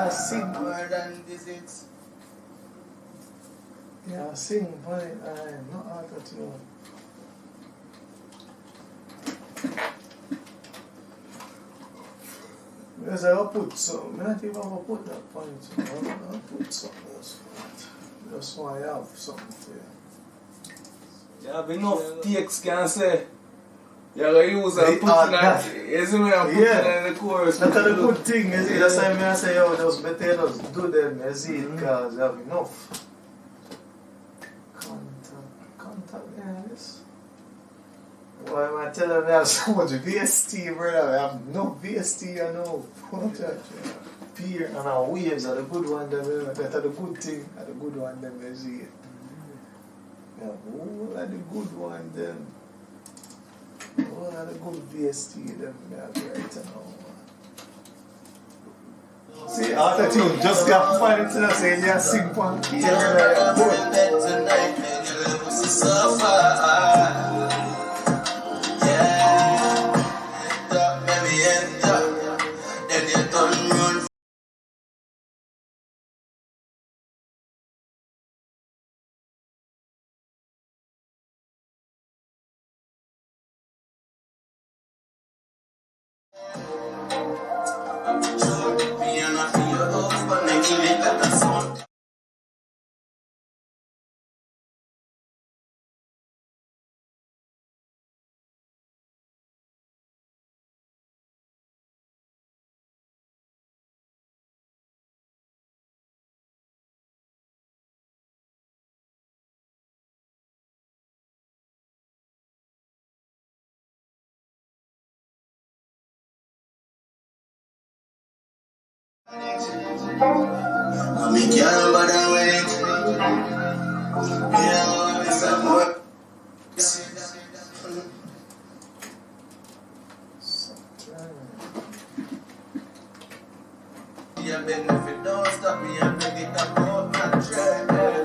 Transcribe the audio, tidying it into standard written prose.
Yeah, sing. More than visits. Yeah, sing, boy. Not auto-tune. Because I will put something. I not even going to put that point. I'll put something else for it. Just want to have something for you. You have enough takes, can say. You're going to use and put in that. You see me, I'm putting in the chorus. That's a good thing, you see. That's why I say, yo, just better just do them, you see, because you have enough. Contact, yes. Why am I telling me I have so much VST, brother? I have no VST, you know. Peer and our waves are the good one, that are the good thing, are the good one, them, you see. Yeah, all are the good one, them. All are the good VST, them, right now. See, after you just got fun into that, saying you sing one key, So far. I'm in Canada, but I'm waiting. Yeah, it's a more. Yeah, benefit, don't stop me, I'm ready to go, not try.